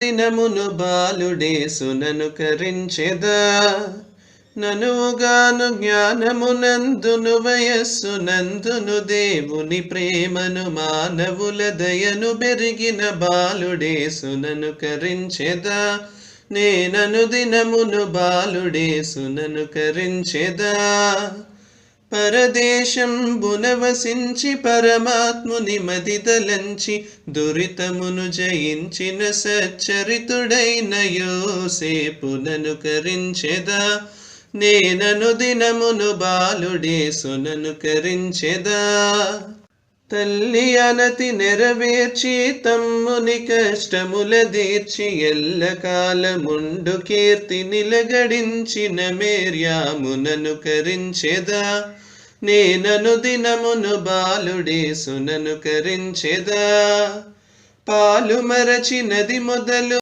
దినమును బాలుడేసునను కరించెదా ననుగాను జ్ఞానమునందును వయస్సునందును దేవుని ప్రేమను మానవుల దయను బెరిగిన బాలుడేసునను కరించెదా నేనను దినమును బాలుడేసునను కరించెదా పరదేశం బునవసించి పరమాత్ముని మదిదలంచి దురితమును జయించిన సచ్చరితుడైన యోసేపునను కరించెదా నేనను దినమును బాలుడేసునను కరించెదా తల్లి అనతి నెరవేర్చి తమ్ముని కష్టముల దీర్చి ఎల్లకాలముండు కీర్తి నిలగడించిన మేర్యామునను కరించెదా నేనను దినమును బాలుడేసునను కరించెదా పాలు మరచి నది మొదలు